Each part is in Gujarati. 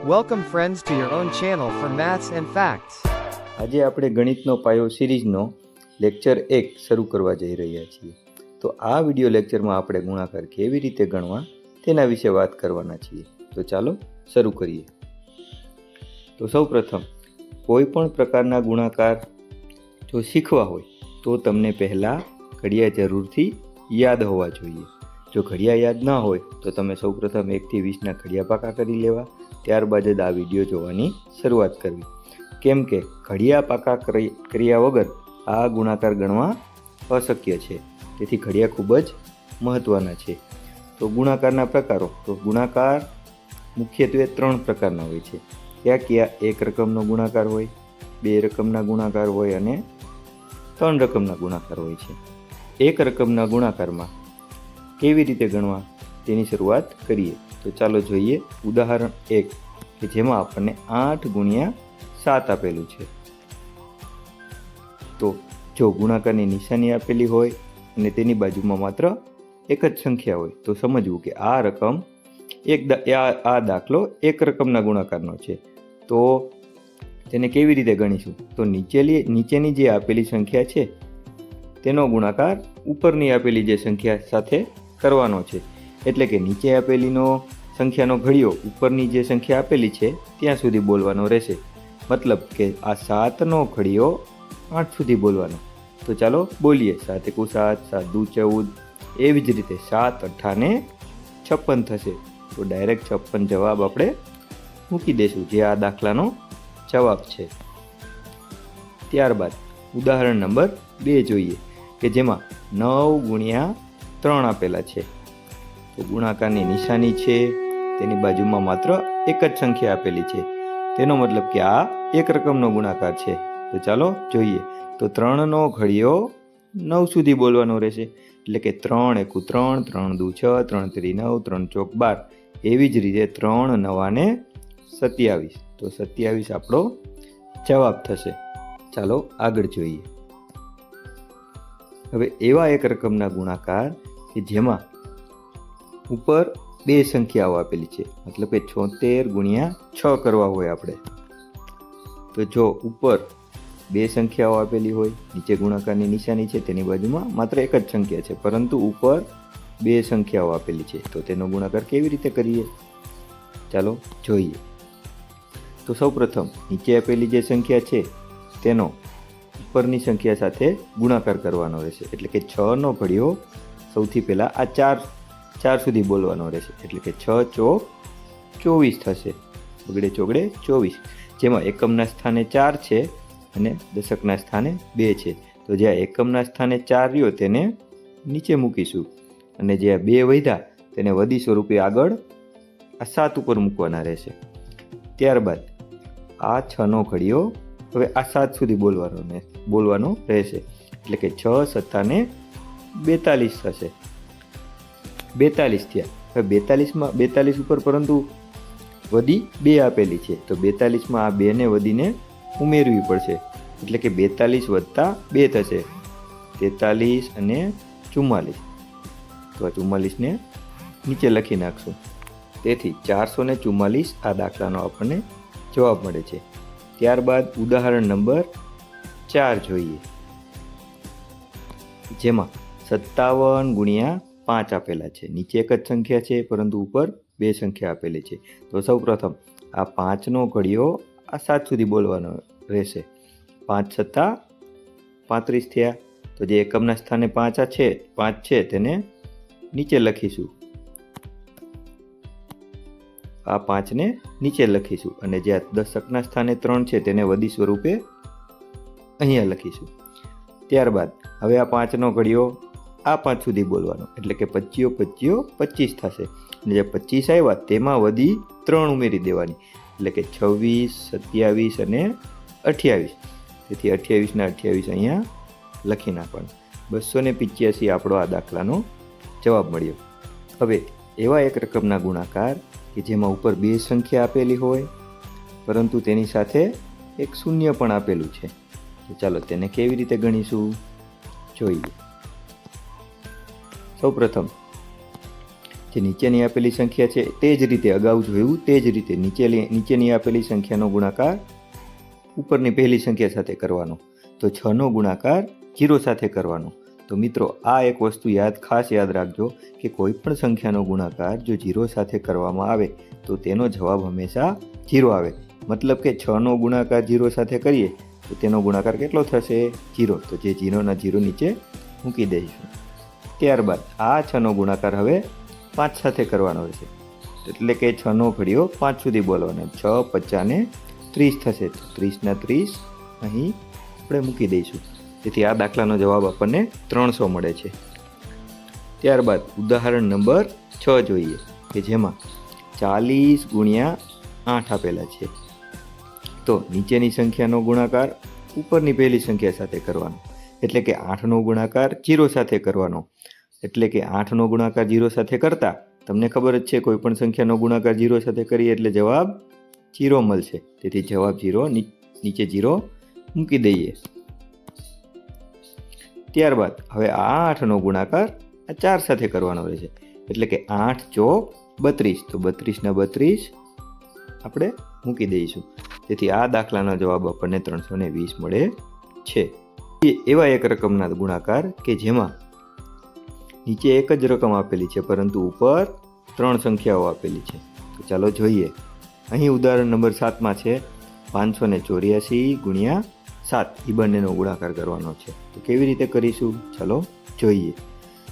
Welcome friends to your own channel for maths and facts. આજે આપણે ગણિતનો પાયો સિરીઝનો લેક્ચર 1 શરૂ કરવા જઈ રહ્યા છીએ. તો આ વિડિયો લેક્ચરમાં આપણે ગુણાકાર કેવી રીતે ગણવા તેના વિશે વાત કરવાના છીએ. તો ચાલો શરૂ કરીએ. તો સૌપ્રથમ કોઈ પણ પ્રકારના ગુણાકાર જો શીખવા હોય તો તમને પહેલાં ઘડિયા જરૂરથી યાદ હોવા જોઈએ. જો ઘડિયા યાદ ન હોય તો તમે સૌપ્રથમ 1 થી 20ના ઘડિયા પાકા કરી લેવા, ત્યારબાદ જ આ વિડીયો જોવાની શરૂઆત કરવી. કેમ કે ઘડિયા પાકા કર્યા વગર આ ગુણાકાર ગણવા અશક્ય છે. તેથી ઘડિયા ખૂબ જ મહત્ત્વના છે. તો ગુણાકારના પ્રકારો, તો ગુણાકાર મુખ્યત્વે 3 પ્રકારના હોય છે. કયા? 1 રકમનો ગુણાકાર હોય, 2 રકમના ગુણાકાર હોય અને 3 રકમના ગુણાકાર હોય છે. 1 રકમના ગુણાકારમાં કેવી રીતે ગણવા તેની શરૂઆત કરીએ. તો ચાલો જોઈએ ઉદાહરણ 1 કે જેમાં આપણને 8 ગુણ્યા 7 આપેલું છે. તો જો ગુણાકારની નિશાની આપેલી હોય અને તેની બાજુમાં માત્ર એક જ સંખ્યા હોય તો સમજવું કે આ રકમ આ દાખલો 1 રકમના ગુણાકારનો છે. તો તેને કેવી રીતે ગણીશું? તો નીચેની જે આપેલી સંખ્યા છે તેનો ગુણાકાર ઉપરની આપેલી જે સંખ્યા સાથે કરવાનો છે. એટલે કે નીચે આપેલીનો સંખ્યાનો ઘડિયો ઉપરની જે સંખ્યા આપેલી છે ત્યાં સુધી બોલવાનો રહેશે. મતલબ કે આ 7નો ઘડિયો 8 સુધી બોલવાનો. તો ચાલો બોલીએ. 7 × 7, 7 × 14. એવી જ રીતે 7 × 8 ને 56 થશે. તો ડાયરેક્ટ 56 જવાબ આપણે મૂકી દઈશું, જે આ દાખલાનો જવાબ છે. ત્યારબાદ ઉદાહરણ નંબર 2 જોઈએ કે જેમાં 9 ગુણ્યા 3 આપેલા છે. તો ગુણાકારની નિશાની છે, તેની બાજુમાં માત્ર એક જ સંખ્યા આપેલી છે. તેનો મતલબ કે આ 1 રકમનો ગુણાકાર છે. તો ચાલો જોઈએ. તો 3નો ઘડિયો 9 સુધી બોલવાનો રહેશે. એટલે કે 3 × 1 = 3, 3 × 2 = 6, 3 × 3 = 9, 3 × 4 = 12. એવી જ રીતે 3 × 9 = 27. તો 27 આપણો જવાબ થશે. ચાલો આગળ જોઈએ. હવે એવા 1 રકમના ગુણાકાર કે જેમાં ઉપર 2 સંખ્યાઓ આપેલી છે. મતલબ કે 76 ગુણ્યા 6 કરવા હોય આપણે. તો જો ઉપર 2 સંખ્યાઓ આપેલી હોય, નીચે ગુણાકારની નિશાની છે, તેની બાજુમાં માત્ર એક જ સંખ્યા છે, પરંતુ ઉપર 2 સંખ્યાઓ આપેલી છે. તો તેનો ગુણાકાર કેવી રીતે કરીએ? ચાલો જોઈએ. તો સૌપ્રથમ નીચે આપેલી જે સંખ્યા છે તેનો ઉપરની સંખ્યા સાથે ગુણાકાર કરવાનો રહેશે. એટલે કે 6નો ઘડિયો સૌથી પહેલાં આ 4 સુધી બોલવાનો રહેશે. એટલે કે 6 × 4 = 24 થશે. બગડે ચોગડે 24. જેમાં એકમના સ્થાને 4 છે અને દશકના સ્થાને 2 છે. તો જ્યાં એકમના સ્થાને 4 રહ્યો તેને નીચે મૂકીશું અને જે 2 વધ્યા તેને વધી સ્વરૂપે આગળ આ 7 ઉપર મૂકવાના રહેશે. ત્યારબાદ આ 6નો ઘડિયો હવે આ 7 સુધી બોલવાનો રહેશે. એટલે કે 6 × 7 = 42 થશે. 42 થયા. હવે 42 ઉપર પરંતુ વધી 2 આપેલી છે. તો 42માં આ 2 ને વધીને ઉમેરવી પડશે. એટલે કે 42 + 2 થશે. 43 અને 44. તો આ 44 ને નીચે લખી નાખશું. તેથી 444 આ દાખલાનો આપણને જવાબ મળે છે. ત્યારબાદ ઉદાહરણ નંબર 4 જોઈએ જેમાં 57 ગુણ્યા 5 આપેલા છે. નીચે એક જ સંખ્યા છે પરંતુ ઉપર 2 સંખ્યા આપેલી છે. તો સૌપ્રથમ આ 5નો ઘડિયો આ 7 સુધી બોલવાનો રહેશે. 5 × 7 = 35 થયા. તો જે એકમના સ્થાને 5 છે તેને નીચે લખીશું. આ 5 ને નીચે લખીશું અને જે દશકના સ્થાને 3 છે તેને વધી સ્વરૂપે અહીંયા લખીશું. ત્યારબાદ હવે આ 5નો ઘડિયો આ 5 સુધી બોલવાનો. એટલે કે 25 × 25 થશે. અને જે 25 આવ્યા તેમાં વધી 3 ઉમેરી દેવાની. એટલે કે 26, 27 અને 28. તેથી 28 ના 28 અહીંયા લખી નાખવાનું. 285 આપણો આ દાખલાનો જવાબ મળ્યો. હવે એવા 1 રકમના ગુણાકાર કે જેમાં ઉપર 2 સંખ્યા આપેલી હોય પરંતુ તેની સાથે એક શૂન્ય પણ આપેલું છે. તો ચાલો તેને કેવી રીતે ગણીશું જોઈએ. સૌપ્રથમ જે નીચેની આપેલી સંખ્યા છે તે જ રીતે અગાઉ જોયું તે જ રીતે નીચેની આપેલી સંખ્યાનો ગુણાકાર ઉપરની પહેલી સંખ્યા સાથે કરવાનો. તો 6નો ગુણાકાર 0 સાથે કરવાનો. તો મિત્રો આ એક વસ્તુ ખાસ યાદ રાખજો કે કોઈ પણ સંખ્યાનો ગુણાકાર જો 0 સાથે કરવામાં આવે તો તેનો જવાબ હંમેશા 0 આવે. મતલબ કે 6નો ગુણાકાર 0 સાથે કરીએ તો તેનો ગુણાકાર કેટલો થશે? 0. તો જે 0ના 0 નીચે મૂકી દઈશું. ત્યારબાદ આ 6નો ગુણાકાર હવે 5 સાથે કરવાનો રહેશે. એટલે કે 6નો ઘડીઓ 5 સુધી બોલવાનો. 6 5 ને 30 થશે. તો 30ના 30 અહીં આપણે મૂકી દઈશું. તેથી આ દાખલાનો જવાબ આપણને 300 મળે છે. ત્યારબાદ ઉદાહરણ નંબર 6 જોઈએ કે જેમાં 40 ગુણ્યા 8 આપેલા છે. તો નીચેની સંખ્યાનો ગુણાકાર ઉપરની પહેલી સંખ્યા સાથે કરવાનો. એટલે કે 8નો ગુણાકાર 0 સાથે કરવાનો. એટલે કે 8નો ગુણાકાર 0 સાથે કરતા તમને ખબર જ છે કોઈ પણ સંખ્યાનો ગુણાકાર 0 સાથે કરીએ એટલે જવાબ 0 મળશે. તેથી જવાબ 0 નીચે 0 મૂકી દઈએ. ત્યારબાદ હવે આ 8નો ગુણાકાર આ 4 સાથે કરવાનો રહેશે. એટલે કે 8 ચોક 32. તો 32ના 32 આપણે મૂકી દઈશું. તેથી આ દાખલાનો જવાબ આપણને 320 મળે છે. એવા એક રકમના ગુણાકાર કે જેમાં નીચે એક જ રકમ આપેલી છે પરંતુ ઉપર 3 સંખ્યાઓ આપેલી છે. તો ચાલો જોઈએ. અહીં ઉદાહરણ નંબર 7માં છે 584 ગુણ્યા 7. એ બંનેનો ગુણાકાર કરવાનો છે. તો કેવી રીતે કરીશું? ચાલો જોઈએ.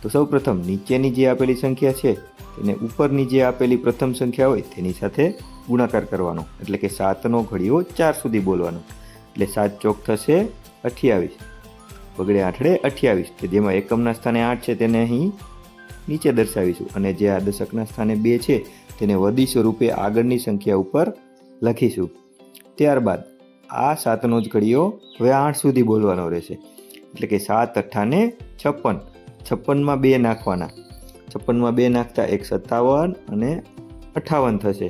તો સૌપ્રથમ નીચેની જે આપેલી સંખ્યા છે તેને ઉપરની જે આપેલી પ્રથમ સંખ્યા હોય તેની સાથે ગુણાકાર કરવાનો. એટલે કે 7નો ઘડીઓ 4 સુધી બોલવાનો. એટલે 7 ચોક થશે 28. બગડે 8 28 કે જેમાં એકમના સ્થાને 8 છે તેને અહીં નીચે દર્શાવીશું અને જે આ દશકના સ્થાને 2 છે તેને વધી સ્વરૂપે આગળની સંખ્યા ઉપર લખીશું. ત્યારબાદ આ 7નો જ ઘડીઓ હવે 8 સુધી બોલવાનો રહેશે. એટલે કે 7 8 ને 56. 56માં 2 નાખવાના. 56માં 2 નાખતા 1 57 અને 58 થશે.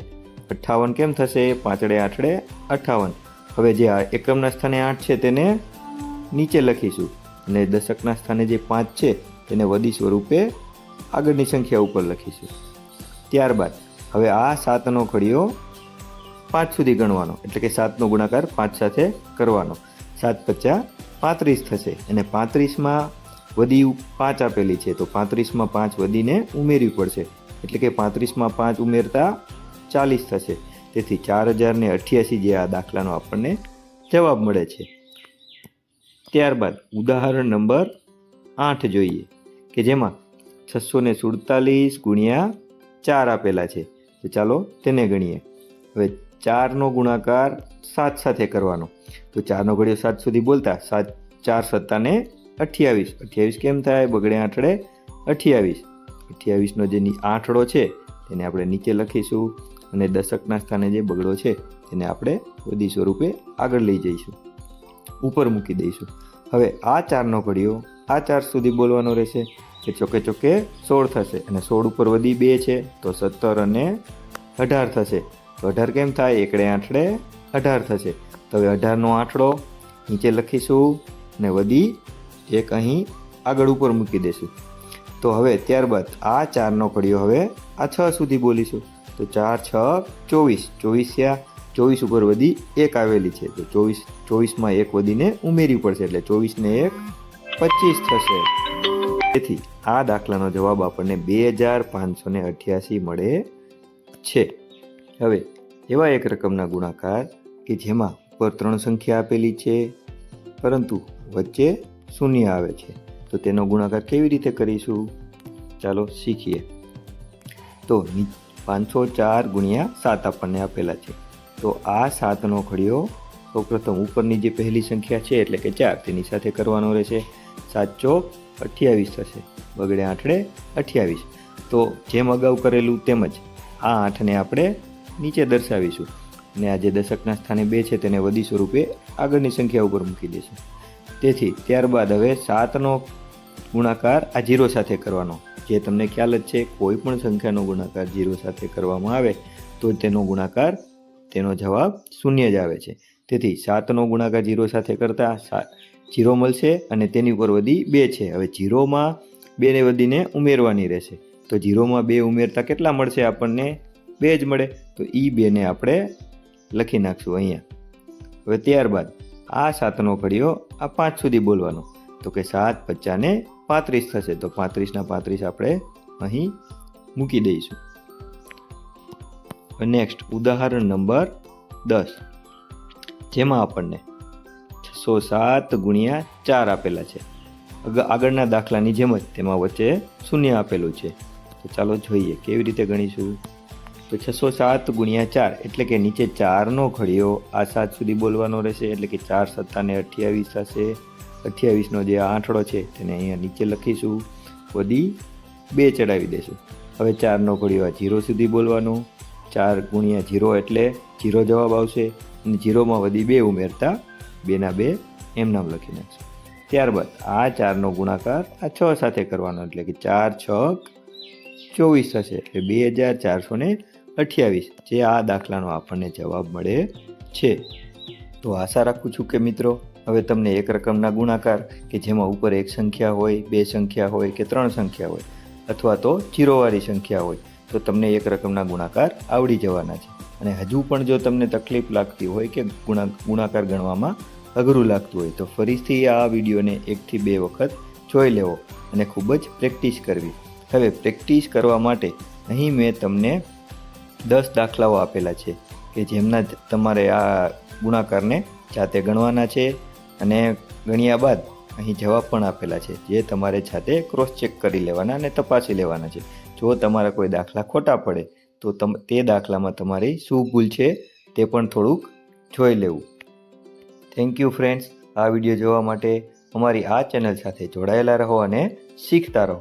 58 કેમ થશે? 5 8 58. હવે જે આ એકમના સ્થાને 8 છે તેને નીચે લખીશું અને દશકના સ્થાને જે 5 છે તેને વધી સ્વરૂપે આગળની સંખ્યા ઉપર લખીશું. ત્યારબાદ હવે આ 7નો ઘડીઓ 5 સુધી ગણવાનો. એટલે કે 7નો ગુણાકાર 5 સાથે કરવાનો. 7 50 35 થશે અને 35માં વધી 5 આપેલી છે તો 35માં 5 વધીને ઉમેરવી પડશે. એટલે કે 35માં 5 ઉમેરતા 40 થશે. તેથી 4088 જે આ દાખલાનો આપણને જવાબ મળે છે. ત્યારબાદ ઉદાહરણ નંબર 8 જોઈએ કે જેમાં 647 ગુણ્યા 4 આપેલા છે. તો ચાલો તેને ગણીએ. હવે 4નો ગુણાકાર 7 સાથે કરવાનો. તો 4નો ઘડીઓ 7 સુધી બોલતા 7 4 7 ને 28. 28 કેમ થાય? બગડે 8 28. 28નો જે આઠડો છે તેને આપણે નીચે લખીશું અને દશકના સ્થાને જે બગડો છે તેને આપણે વધી સ્વરૂપે આગળ લઈ જઈશું, ઉપર મૂકી દઈશું. હવે આ 4નો ઘડીઓ આ 4 સુધી બોલવાનો રહેશે કે ચોકે ચોકે 16 થશે અને 16 ઉપર વધી 2 છે તો 17 અને 18 થશે. તો 18 કેમ થાય? 1 8 18 થશે. તો હવે 18નો આઠડો નીચે લખીશું અને વધી 1 અહીં આગળ ઉપર મૂકી દઈશું. તો હવે ત્યારબાદ આ 4નો ઘડીઓ હવે આ 6 સુધી બોલીશું. તો 4 6 24. 24 ઉપર વધી 1 આવેલી છે તો 24માં 1 વધીને ઉમેરવી પડશે એટલે 24 ને 1 25 થશે. તેથી આ દાખલાનો જવાબ આપણને 2588 મળે છે. હવે એવા એક રકમના ગુણાકાર કે જેમાં ઉપર 3 સંખ્યા આપેલી છે પરંતુ વચ્ચે શૂન્ય આવે છે તો તેનો ગુણાકાર કેવી રીતે કરીશું? ચાલો શીખીએ. તો 504 ગુણ્યા 7 આપણને આપેલા છે. તો આ 7નો ઘડીઓ સૌપ્રથમ ઉપરની જે પહેલી સંખ્યા છે એટલે કે 4 તેની સાથે કરવાનો રહેશે. 7 ચોક 28 થશે. બગડે 8 28. તો જેમ અગાઉ કરેલું તેમજ આ 8ને આપણે નીચે દર્શાવીશું અને આ જે દશકના સ્થાને 2 છે તેને વધી સ્વરૂપે આગળની સંખ્યા ઉપર મૂકી દઈશું. તેથી ત્યારબાદ હવે 7નો ગુણાકાર આ 0 સાથે કરવાનો. જે તમને ખ્યાલ જ છે કોઈ પણ સંખ્યાનો ગુણાકાર 0 સાથે કરવામાં આવે તો તેનો ગુણાકાર તેનો જવાબ શૂન્ય જ આવે છે. તેથી 7નો ગુણાકાર 0 સાથે કરતાં 0 મળશે અને તેની ઉપર વધી 2 છે. હવે 0માં 2ને વધીને ઉમેરવાની રહેશે તો 0માં 2 ઉમેરતા કેટલા મળશે આપણને? 2 જ મળે. તો એ 2ને આપણે લખી નાખશું અહીંયા. હવે ત્યારબાદ આ 7નો ઘડિયો આ 5 સુધી બોલવાનો. તો કે 7 55 ને 35 થશે. તો 35 ના 35 આપણે અહીં મૂકી દઈશું. નેક્સ્ટ ઉદાહરણ નંબર 10, જેમાં આપણને 607 ગુણ્યા 4 આપેલા છે. આગળના દાખલાની જેમ જ તેમાં વચ્ચે શૂન્ય આપેલું છે. તો ચાલો જોઈએ કેવી રીતે ગણીશું. તો 607 ગુણ્યા 4 એટલે કે નીચે 4નો ઘડિયો આ 7 સુધી બોલવાનો રહેશે. એટલે કે 4 7 ને 28 થશે. 28નો જે આંઠડો છે તેને અહીંયા નીચે લખીશું. વધી 2 ચડાવી દઈશું. હવે 4નો ઘડિયો આ 0 સુધી બોલવાનું. 4 ગુણ્યા 0 એટલે 0 જવાબ આવશે. અને 0માં વધી 2 ઉમેરતા 2 ના 2 એમ નામ લખી નાખશું. ત્યારબાદ આ 4નો ગુણાકાર આ 6 સાથે કરવાનો. એટલે કે 4 6 24 થશે. એટલે 2428 જે આ દાખલાનો આપણને જવાબ મળે છે. તો આશા રાખું છું કે મિત્રો હવે તમને એક રકમના ગુણાકાર કે જેમાં ઉપર એક સંખ્યા હોય, 2 સંખ્યા હોય કે 3 સંખ્યા હોય અથવા તો 0વાળી સંખ્યા હોય તો તમને એક રકમના ગુણાકાર આવડી જવાના છે. અને હજુ પણ જો તમને તકલીફ લાગતી હોય કે ગુણાકાર ગણવામાં અઘરું લાગતું હોય તો ફરીથી આ વિડીયોને 1 થી 2 વખત જોઈ લેવો અને ખૂબ જ પ્રેક્ટિસ કરવી. હવે પ્રેક્ટિસ કરવા માટે અહીં મેં તમને 10 દાખલાઓ આપેલા છે કે જેમના તમારે આ ગુણાકારને જાતે ગણવાના છે અને ગણ્યા બાદ અહીં જવાબ પણ આપેલા છે જે તમારે જાતે ક્રોસ ચેક કરી લેવાના અને તપાસી લેવાના છે. જો તમારા કોઈ દાખલા ખોટા પડે તો તે દાખલામાં તમારી શું ભૂલ છે તે પણ થોડુંક જોઈ લેવું. Thank you friends. આ વિડીયો જોવા માટે અમારી આ ચેનલ સાથે જોડાયેલા રહો અને શીખતા રહો.